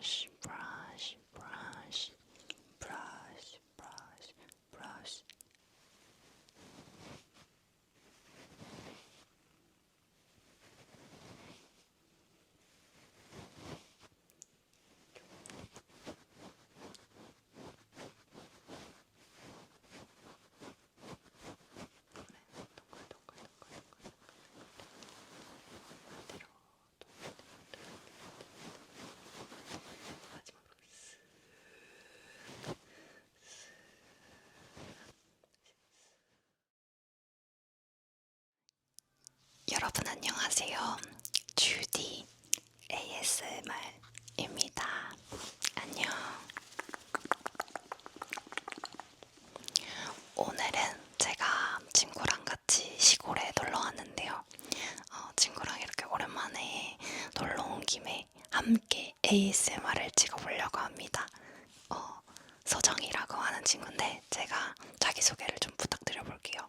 brush, brush, brush, brush, brush, brush. 여러분 안녕하세요. 주디 ASMR입니다. 안녕. 오늘은 제가 친구랑 같이 시골에 놀러 왔는데요. 친구랑 이렇게 오랜만에 놀러 온 김에 함께 ASMR을 찍어보려고 합니다. 서정이라고 하는 친구인데 제가 자기소개를 좀 부탁드려볼게요.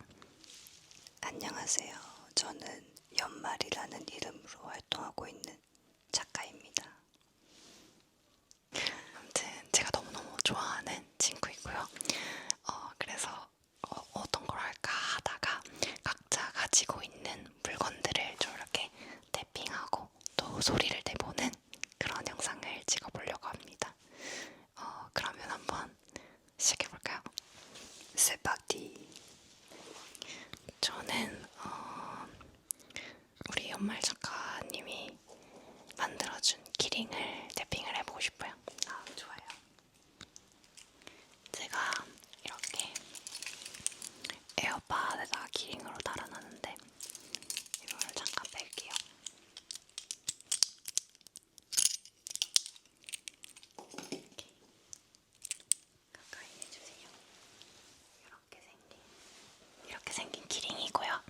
안녕하세요. 저는 연말이라는 이름으로 활동하고 있는 작가입니다. 아무튼 제가 너무너무 좋아하는 친구이고요. 그래서 어떤 걸 할까 하다가 각자 가지고 있는 물건들을 좀 이렇게 탭핑하고 또 소리를 내보는 그런 영상을 찍어보려고 합니다. 그러면 한번 시작해볼까요? 세바디. 저는 우리 연말 작가님이 만들어준 키링을 탭핑을 해보고 싶어요. 아, 좋아요. 제가 이렇게 에어팟에다가 키링으로 달아놨는데 이거를 잠깐 뺄게요. 이렇게 가까이 해주세요. 이렇게 생긴 키링이고요.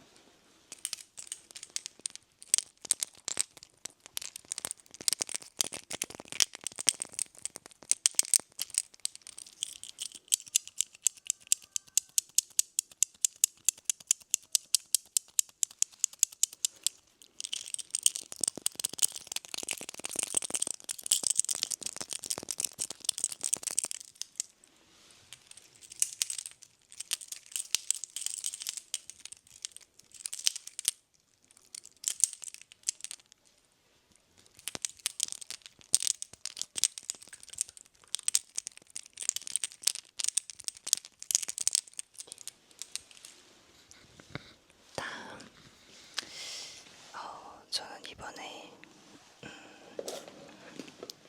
다음 저는 이번에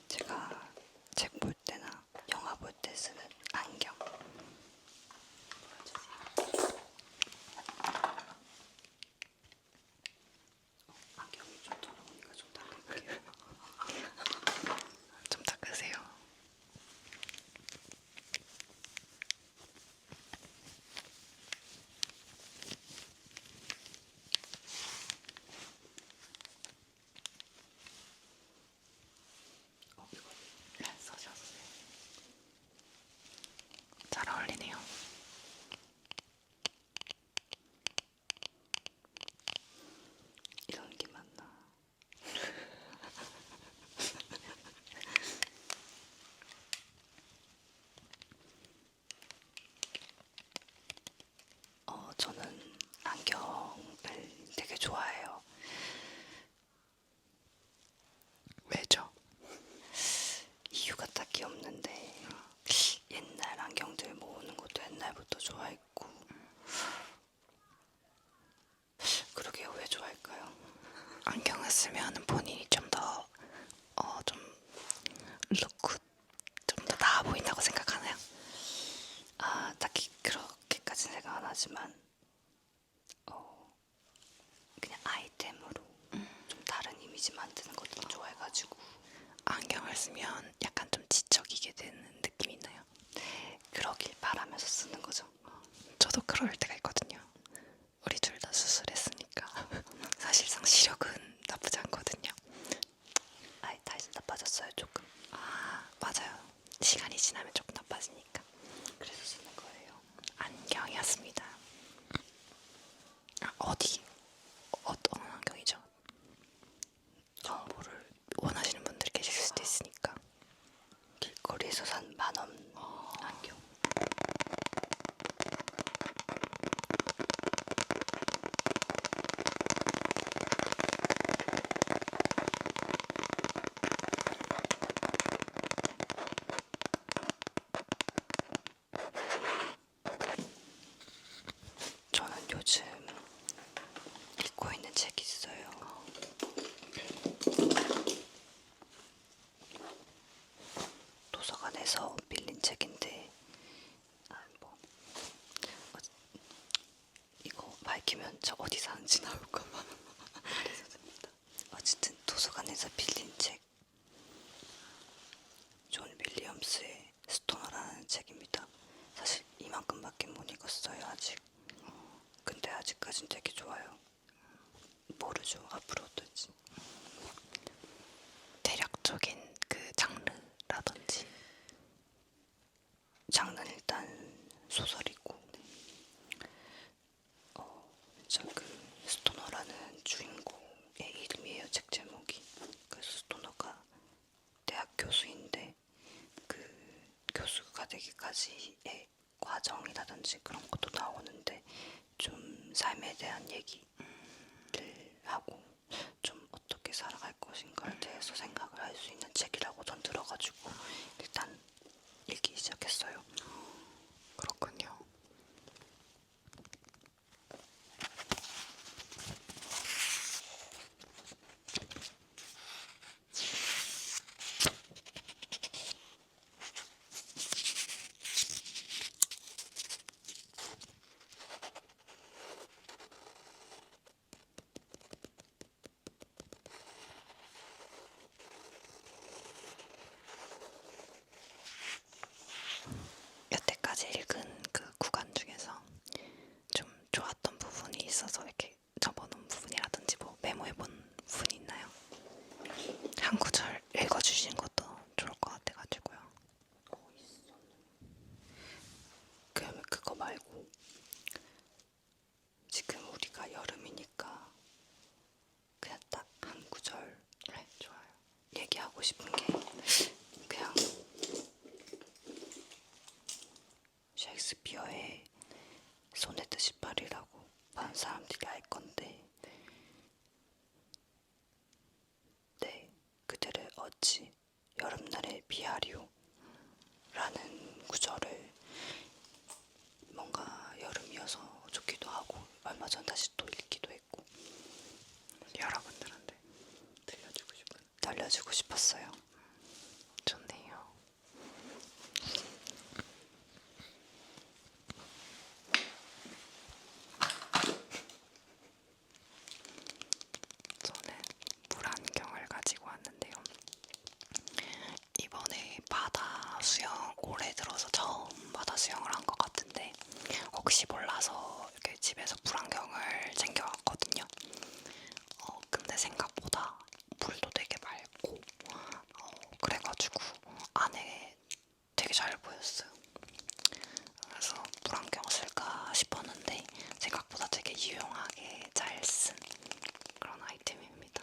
제가 책 볼 때나 영화 볼 때 쓰는 안경. 보여주세요. 안경이 좀 더러우니까 좀 닦을게요. 좀 닦으세요. 이거 써셨어요. 잘 어울리네요. 이런 게 맞나? 저는 안경을 되게 좋아해요. 왜죠? 이유가 딱히 없는데 옛날 안경들 모으는 것도 옛날부터 좋아했고. 그러게요. 왜 좋아할까요? 안경을 쓰면 본인이 좀 더 룩굿 좀 더 나아 보인다고 생각하나요? 딱히 그렇게까지 생각 안 하지만 그냥 아이템으로 좀 다른 이미지 만드는 것도 좋아해가지고. 안경을 쓰면 약간 좀 지적이게 되는 느낌이 있나요? 그러길 바라면서 쓰는 거죠. 저도 그럴 때가 있거든요. 우리 둘 다 수술했으니까 사실상 시력은 나쁘지 않거든요. 아예 다시 나빠졌어요 조금. 맞아요. 시간이 지나면 조금 나빠지니까. 그래서 쓰는 거예요. 안경이었습니다. 어떤 안경이죠? 정보를 원하시는 분들이 계실 수도 있으니까. 도서관에서 빌린 책인데 뭐 이거 밝히면 저 어디 사는지 나올까봐. 어쨌든 도서관에서 빌린 책, 존 윌리엄스의 스토너라는 책입니다. 사실 이만큼밖에 못 읽었어요 아직. 근데 아직까진 되게 좋아요. 모르죠 앞으로 어떨지. 대략적인 그 장르라든지. 장르는 일단 소설이고, 그 스토너라는 주인공의 이름이에요 책 제목이. 그래서 스토너가 대학 교수인데 그 교수가 되기까지의 과정이라든지 그런 것도 나오는데 좀 삶에 대한 얘기를 하고 좀 어떻게 살아갈 것인가에 대해서 생각을 할 수 있는 책이라고 전 들어가지고 일단 읽기 시작했어요. 그렇군요. 여태까지 읽은 그 구간 중에서 좀 좋았던 부분이 있어서 이렇게 적어놓은 부분이라든지 뭐 메모해본 부분이 있나요? 한 구절 읽어주시는 것도 좋을 것 같아가지고요. 그러면 그거 말고 지금 우리가 여름이니까 그냥 딱 한 구절 네, 좋아요. 얘기하고 싶은 게 그냥 셰익스피어의 소네트 18이라고 많은 사람들이 알 건데, 네, 그대를 어찌 여름날에 비하리오 라는 구절을 뭔가 여름이어서 좋기도 하고 얼마 전 다시 또 읽기도 했고 여러분들한테 알려주고 싶었어요. 좋네요. 저는 물안경을 가지고 왔는데요. 이번에 바다 수영 올해 들어서 처음 바다 수영을 한 것 같은데 혹시 몰라서 이렇게 집에서 물안경을 챙겨왔거든요. 근데 생각보다 물도 되게 맑고 그래가지고 안에 되게 잘 보였어요. 그래서 물안경 쓸까 싶었는데 생각보다 되게 유용하게 잘 쓴 그런 아이템입니다.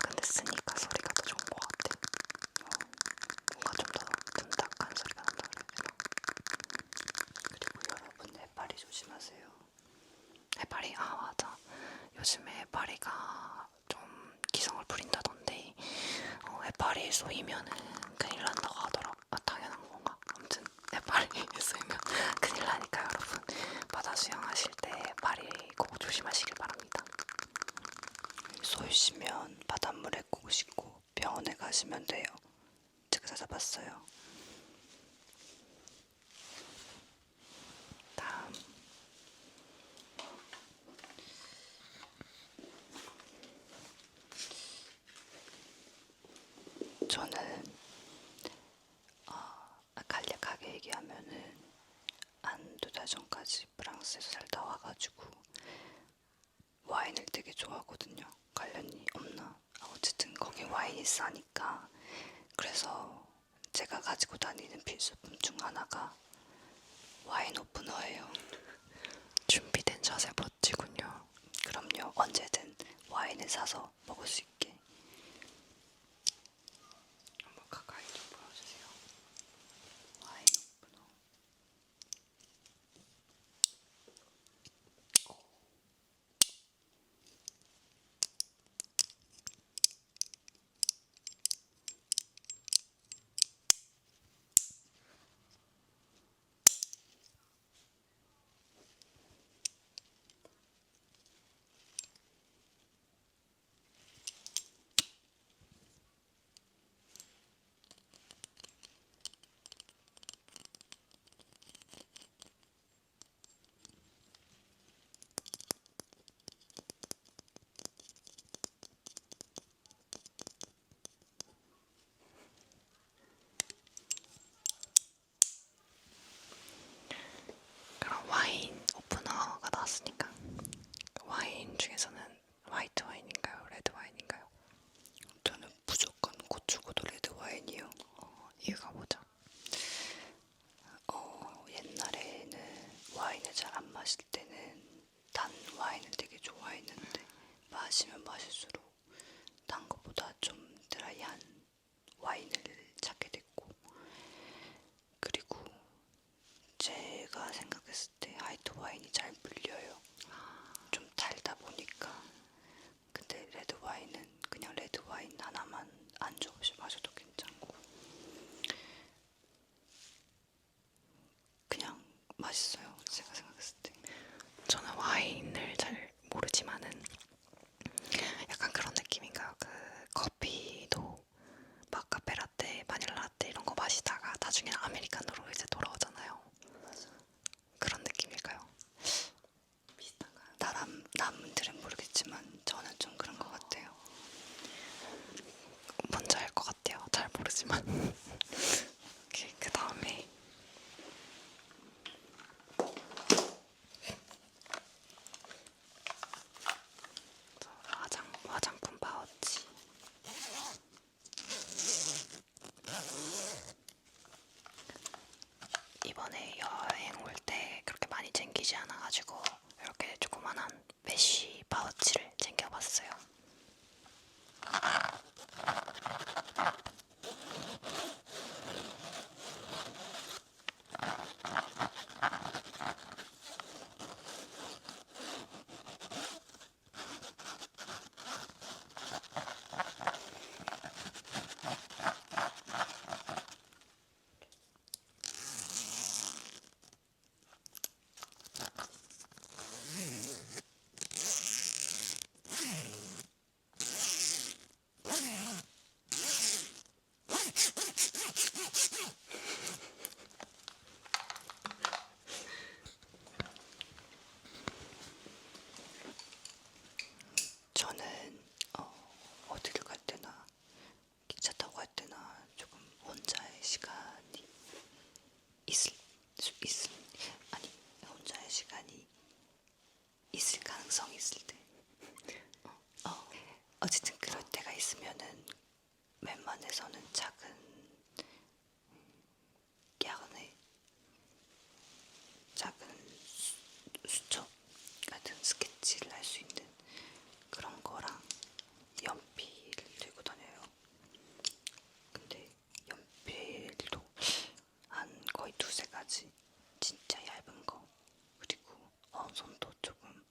근데 쓰니까 소리가 더 좋은 것 같아. 뭔가 좀 더 둔탁한 소리가 난다 그래야 되나? 그리고 여러분 해파리 조심하세요. 해파리, 맞아. 요즘에 해파리가 좀 기성을 부린다던데 해파리에 쏘이면은 큰일 난다고 하더라. 당연한 건가? 아무튼 해파리에 쏘이면 큰일 나니까 여러분 바다 수영하실 때 해파리 꼭 조심하시길 바랍니다. 쏘이시면 바닷물에 꼭 씻고 병원에 가시면 돼요. 제가 찾아봤어요. 다음. 저는 간략하게 얘기하면은 한 2달 전까지 프랑스에서 살다 와가지고 와인을 되게 좋아하거든요. 관련이 없나? 어쨌든 거기 와인이 싸니까. 그래서 제가 가지고 다니는 필수품 중 하나가 와인 오프너예요. 준비된 자세 멋지군요. 그럼요. 언제든 와인을 사서 먹을 수 있게. 마시면 마실수록 단 것보다 좀 드라이한 와인을 찾게 됐고, 그리고 제가 생각했을 때 화이트 와인이 잘 물려요. 좀 달다 보니까. 근데 레드 와인은 그냥 레드 와인 하나만 안주 없이 마셔도 괜찮고 그냥 맛있어요. 제가 생각했을 때. 저는 와인을 잘 모르지만은 약간 그런 느낌인가요? 그 커피도 막 카페라떼, 바닐라라떼 이런 거 마시다가 나중에는 아메리카노로 이제 돌아오잖아요. 맞아. 그런 느낌일까요? 비슷한가요? 남들은 모르겠지만 저는 좀 그런 것 같아요. 뭔지 알 것 같아요. 잘 모르지만. 그 다음에 화장품 파우치. 이번에 여행 올 때 그렇게 많이 챙기지 않아가지고 이렇게 조그만한 메쉬 파우치를 챙겨봤어요. 저는 어디를 갈 때나 기차 타고 갈 때나 조금 혼자의 시간이 아니, 혼자의 시간이 있을 가능성이 있을 때, 어쨌든 그럴 때가 있으면은 웬만해서는 작은 야간에 작은 수첩 같은 스케치를 할 수 있는 그런 거랑 연필을 들고 다녀요. 근데 연필도 한 거의 두세 가지, 진짜 얇은 거, 그리고 손도 조금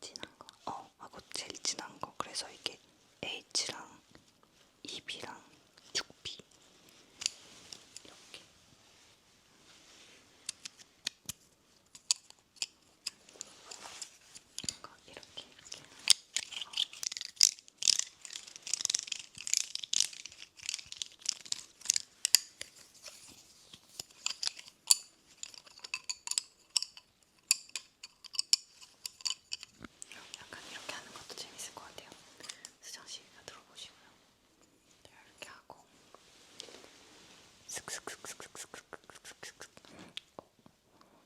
진한 거, 하고 제일 진한 거. 그래서 이게 H랑 2B랑 6B 이렇게. 이렇게. 약간 이렇게 하는 것도 재밌을 것 같아요. 수정 씨가 들어보시고요. 이렇게 하고 슥슥슥슥슥슥슥슥슥슥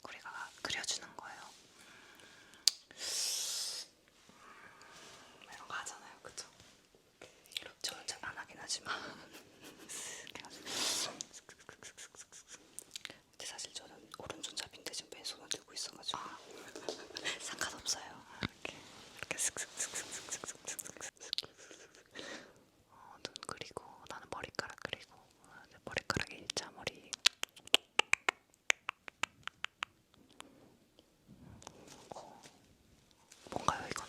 우리가 그려주는 거예요. 이런 거 하잖아요, 그쵸? 저는 잘 안 하긴 하지만 근데 사실 저는 오른손잡이인데 지금 왼손을 들고 있어가지고 상관없어요. 이렇게 슥슥슥슥슥슥슥슥 눈 그리고 나는 머리카락 그리고 내 머리카락에 일자머리. 뭔가요 이건?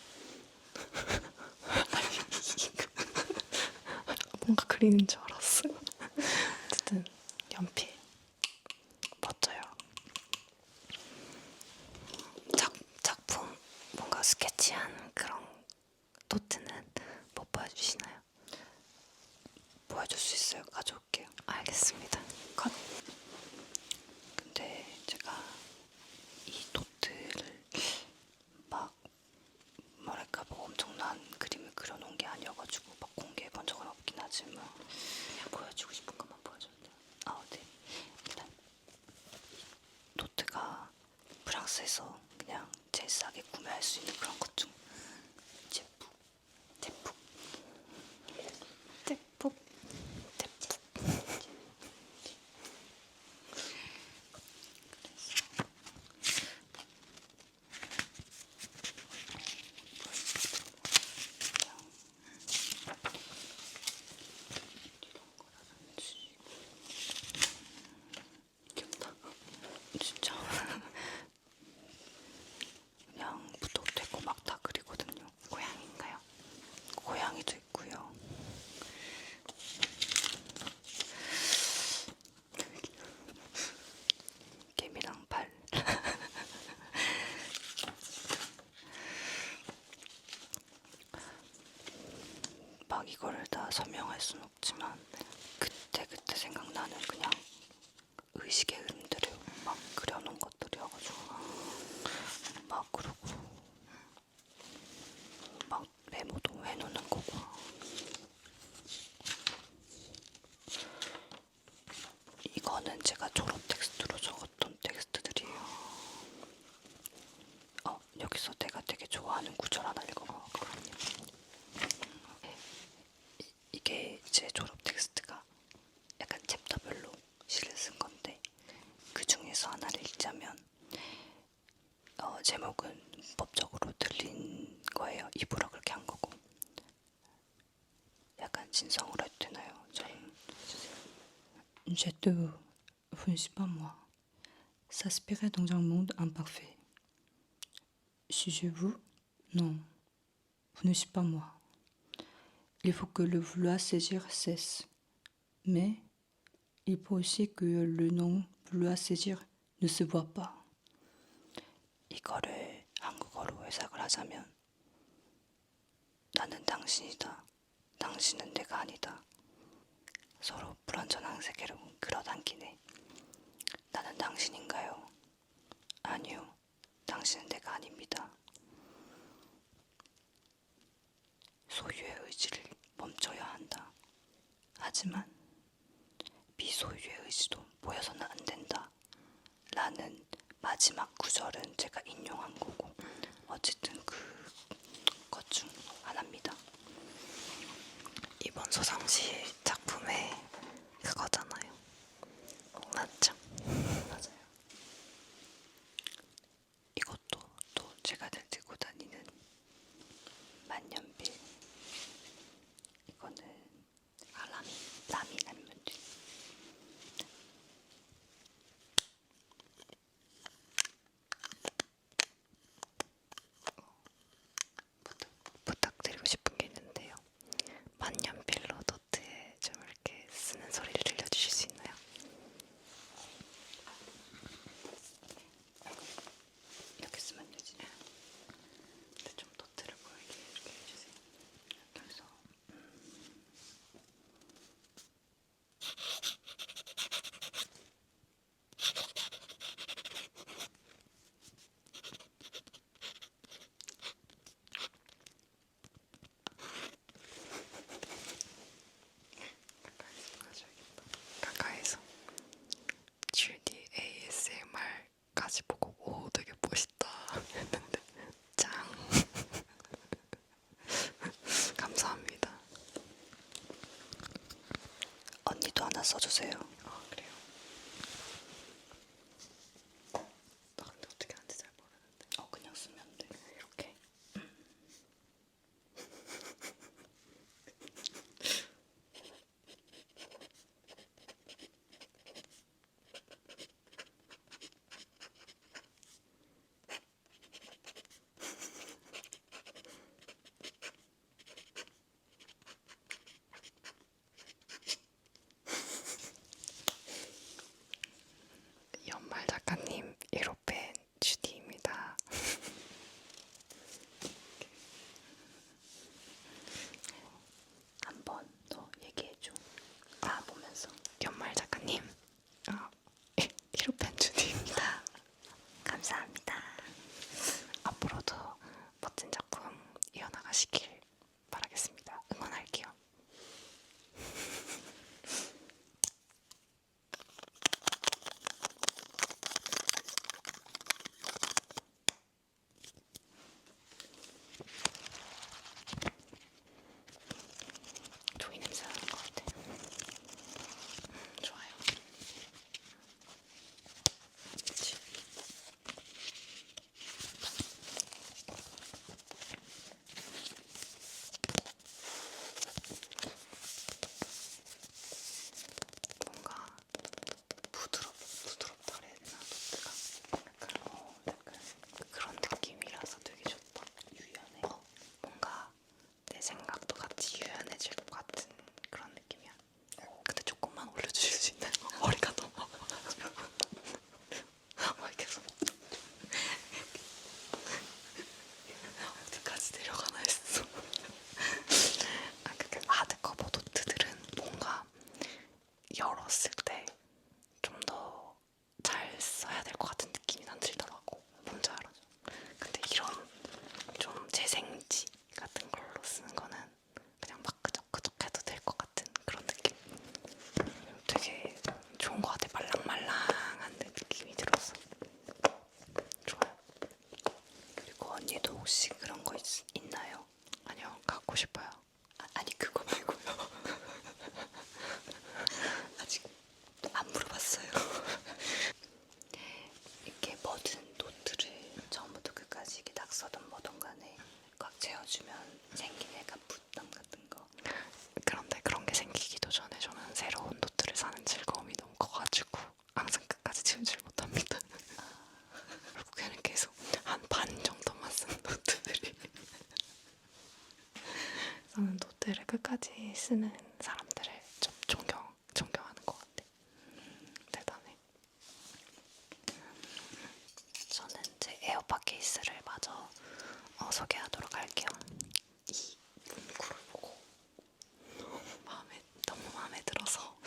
뭔가 그리는 줄 알았어요. 어쨌든 연필 멋져요. 작품 뭔가 스케치한 그런 노트는 못 보여주시나요? 보여줄 수 있어요. 가져올게요. 알겠습니다. 컷. 근데 제가 이 노트를 막 뭐랄까 뭐 엄청난 그림을 그려놓은 게 아니어가지고 막 공개해본 적은 없긴 하지만 그냥 보여주고 싶은 것만 보여줘도 돼요. 네. 일단 이 노트가 프랑스에서 그냥 제일 싸게 구매할 수 있는 그런 것 중 제품. 막 이거를 다 설명할 순 없지만 그때 생각나는 그냥 의식의 흐름들을 막 그려놓은 것들이어가지고 막 그러고 막 메모도 해놓는 거고 이거는 제가 졸업 텍스트로 적었던 텍스트들이에요. 여기서 내가 되게 좋아하는 구절 하나 읽어봐. 그럼요. 이게 제 졸업 텍스트가 약간 챕터별로 시를 쓴 건데 그 중에서 하나를 읽자면 제목은 문법적으로 틀린 거예요. 입으로 그렇게 한 거고 약간 진성으로 해도 되나요? 저는 J'ai de vous, vous ne suis pas moi. S'aspirer dans un monde imparfait. Suis-je vous? Non, vous ne suis pas moi. Il faut que le vouloir saisir cesse. Mais il faut aussi que le non vouloir saisir ne se voit pas. 이거를 한국어로 해석을 하자면 나는 당신이다. 당신은 내가 아니다. 서로 불완전한 세계로 끌어당기네. 나는 당신인가요? 아니요. 당신은 내가 아닙니다. 소유의 의지를 멈춰야 한다. 하지만 비소유의 의지도 보여서는 안 된다. 라는 마지막 구절은 제가 인용한 거고 어쨌든 그것 중 하나입니다. 이번 소상시 작품의 그거잖아요. 맞죠? 맞아요. 이것도 또 제가 늘 들고 다니는 만년필. 이거는 라미 만년필. 부탁드리고 싶은 게 있는데요. 만년필로 노트에 좀 이렇게 쓰는 소리를 들려주실 수 있나요? 이렇게 쓰면 되지. 근데 좀 노트를 보이게 이렇게 해주세요. 그래서 가까이서 GD ASMR까지 보고 오 되게 멋있다 했는데 짱 감사합니다. 언니도 하나 써주세요. 그래요? 나 근데 어떻게 하는지 잘 모르는데. 그냥 쓰면 돼. 이렇게. 거 쓰는 거는 그냥 막 끄적끄적 해도 될 것 같은 그런 느낌. 되게 좋은 것 같아. 말랑말랑한 느낌이 들어서 좋아요. 그리고 언니도 혹시 그런 거 있나요? 아니요, 갖고 싶어요. 아니 그거 말고요. 아직 안 물어봤어요. 이렇게 뭐든 노트를 처음부터 끝까지 이렇게 낙서든 뭐든 간에 꽉 채워주면 생긴 약간 부담 같은 거. 그런데 그런 게 생기기도 전에 저는 새로운 노트를 사는 즐거움이 너무 커가지고 항상 끝까지 지우질 못합니다. 결국에는 계속 한 반 정도만 쓴 노트들이. 저는 노트를 끝까지 쓰는 사람들을 좀 존경하는 것 같아. 대단해. 저는 제 에어팟 케이스를 마저 소개하도록 할게요. 이 문구를 보고 너무 마음에 들어서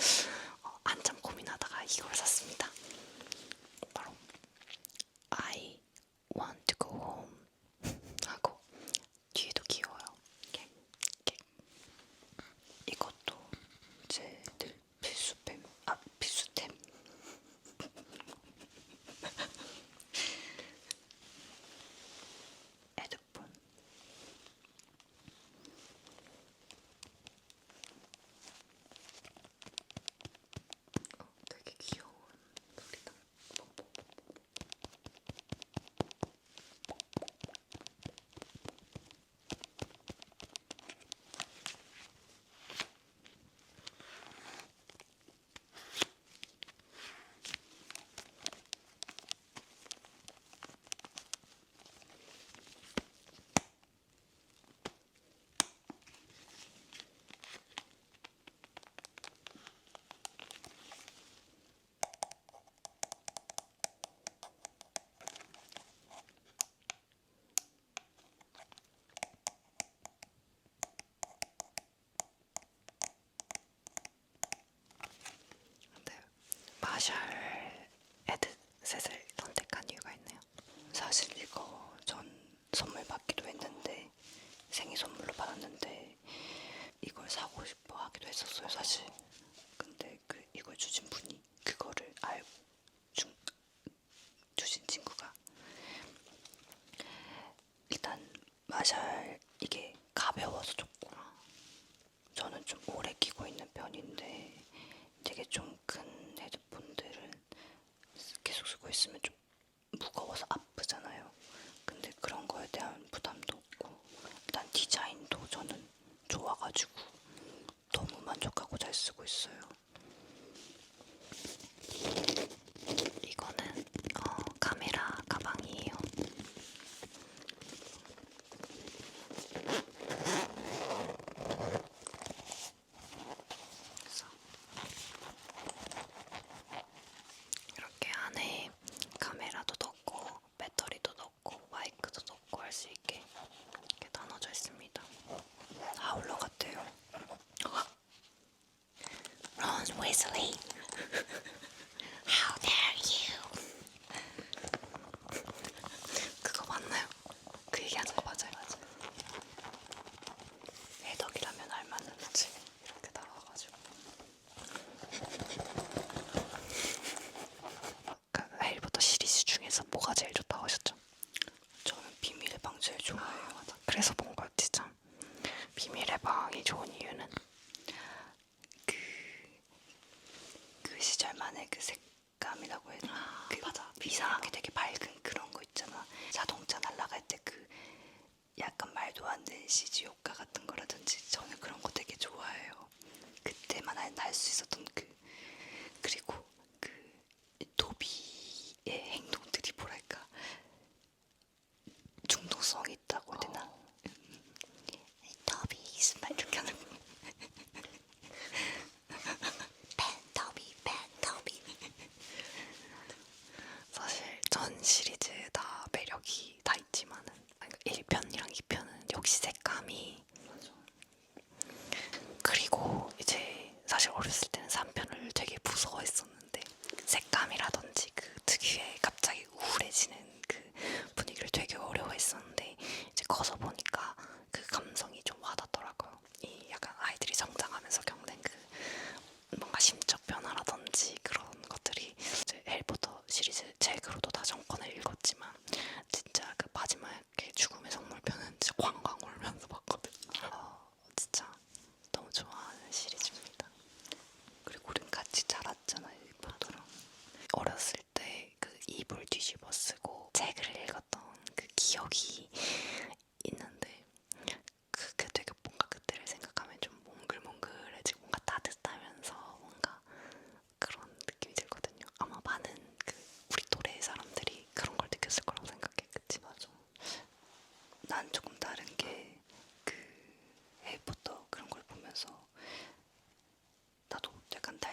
한참 고민하다가 이걸 샀습니다. 바로 I want to go home 하고 뒤에도 귀여워요. 이것도 제 늘 필수템. 헤드폰. 되게 귀여운 소리다. 근데 마샬 헤드셋을 선택한 이유가 있나요? 사실 이거 전 선물 받기도 했는데 생일 선물로 받았는데 이걸 사고 싶어 하기도 했었어요 사실. 근데 이걸 주신 분이 그거를 알고 주신 친구가 일단 마샬 이게 가벼워서 좋고 저는 좀 오래 끼고 있는 편인데 되게 좀 큰 헤드폰들은 계속 쓰고 있으면 좀 무거워서 아프잖아요. 근데 그런 거에 대한 부담도 없고 일단 디자인도 저는 좋아가지고 너무 만족하고 잘 쓰고 있어요. 이거는 카메라 가방이에요. 그래서 이렇게 안에 카메라도 넣고 배터리도 넣고 마이크도 넣고 할 수 있게 이렇게 나눠져 있습니다. 아울러 같아요. Ron Weasley, how dare you? 그거 맞나요? 그 얘기하는 거 맞아요? 해덕이라면 알만한 거지. 이렇게 나와가지고 그 해리포터 시리즈 중에서 뭐가 제일 좋다고 하셨죠? 저는 비밀의 방 제일 좋아해요. 맞아. 그래서 본 거였지 참. 비밀의 방이 좋은 이유는 그 시절만의 그 색감이라고 해야 되나? 그 맞아. 이상하게 되게 밝은 그런 거 있잖아. 자동차 날아갈 때 그 약간 말도 안 되는 CG 효과 같은 거라든지 저는 그런 거 되게 좋아해요. 그때만 할 수 있었던 그리고 그 도비의 행동들이 뭐랄까 중독성이 있다고 해야 되나? 도비 막 이렇게 하는 거. 펜터비 사실 전 시리즈 다 매력이 다 있지만은 1편이랑 2편은 역시 색감이 맞아. 그리고 이제 사실 어렸을 때는 3편을 되게 무서워했었는데 색감이라든지 그 특유의 갑자기 우울해지는 그 분위기를 되게 어려워했었는데 이제 커서 보니까 그 감성이 좀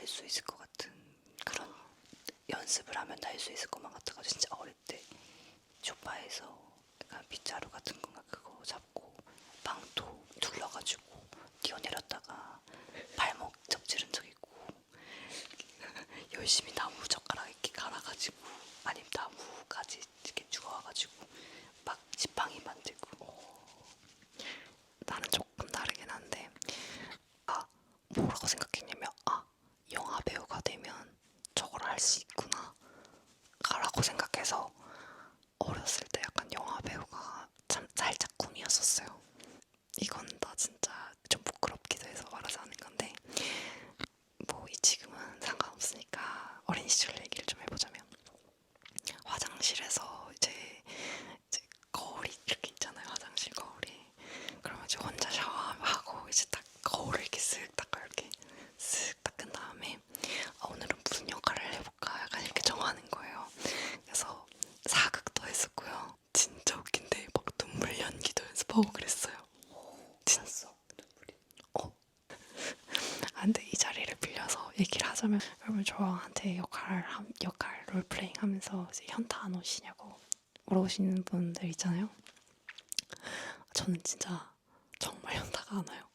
날 수 있을 것 같은 그런 연습을 하면 날 수 있을 것만 같아가지고 진짜 어릴 때 소파에서 약간 빗자루 같은 건가 그거 잡고 망토 둘러가지고 뛰어내렸다가 발목 접지른 적 있고 열심히 나무 젓가락 이렇게 갈아가지고 아니면 나무까지 이렇게 죽어와가지고 막 지팡이 만들고. 나는 조금 다르긴 한데 뭐라고 생각했냐면 영화 배우가 되면 저걸 할 수 있구나 라고 생각해서 어렸을 때 약간 영화 배우가 참 살짝 꿈이었었어요. 이건 나 진짜 좀 부끄럽기도 해서 말하지 않은 건데 뭐 이 지금은 상관없으니까 어린 시절 얘기를 좀 해보자면 화장실에서 이제 거울이 이렇게 있잖아요. 화장실 거울이. 그러면 이제 혼자 샤워하고 이제 딱 거울을 이렇게 쓱 닦아 이렇게 쓱 닦은 다음에 오늘은 무슨 역할을 해볼까 약간 이렇게 정하는 거예요. 그래서 사극도 했었고요. 진짜 웃긴데 막 눈물 연기도 연습하고 그랬어요. 진짜 눈물이. 근데 이 자리를 빌려서 얘기를 하자면 여러분 저한테 역할 롤플레잉 하면서 이제 현타 안 오시냐고 물어보시는 분들 있잖아요. 저는 진짜 정말 현타가 안 와요.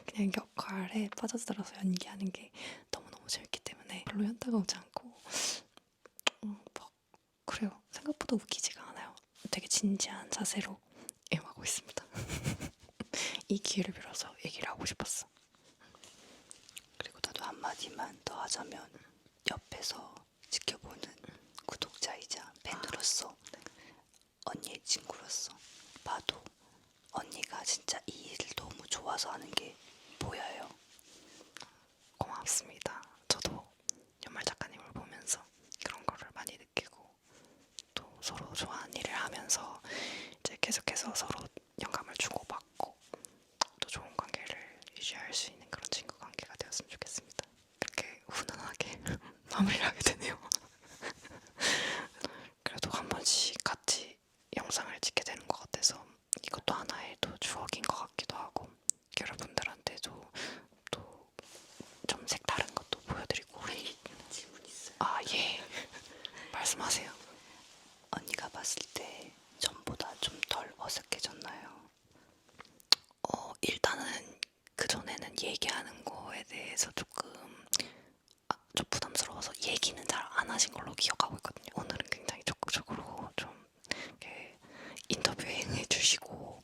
그냥 역할에 빠져들어서 연기하는 게 너무너무 재밌기 때문에 별로 현타가 오지 않고 막 그래요. 생각보다 웃기지가 않아요. 되게 진지한 자세로 임하고 있습니다. 이 기회를 빌어서 얘기를 하고 싶었어. 그리고 나도 한마디만 더 하자면 옆에서 지켜보는 구독자이자 팬으로서 언니의 친구로서 봐도 언니가 진짜 이 일을 너무 좋아서 하는 게 보여요. 고맙습니다. 저도 연말 작가님을 보면서 그런 거를 많이 느끼고 또 서로 좋아하는 일을 하면서 이제 계속해서 서로 영감을 주고받고 또 좋은 관계를 유지할 수 있는 그런 친구 관계가 되었으면 좋겠습니다. 이렇게 훈훈하게 마무리를 하게 되네요. 그래도 한 번씩 같이 영상을 찍게 되는 것 같아서 이것도 하나의 또 추억인 것 같기도 하고 여러분들한테도 또 좀 색다른 것도 보여드리고. 질문 있어요. 예. 말씀하세요. 언니가 봤을 때 전보다 좀 덜 어색해졌나요? 일단은 그전에는 얘기하는 거에 대해서 조금 좀 부담스러워서 얘기는 잘 안 하신 걸로 기억하고 있거든요. 오늘은 굉장히 적극적으로 좀 이렇게 인터뷰에 응해주시고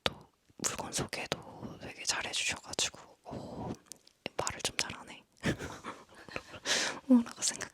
또 물건 소개도 되게 잘해주셔가지고 말을 좀 잘하네 라고 생각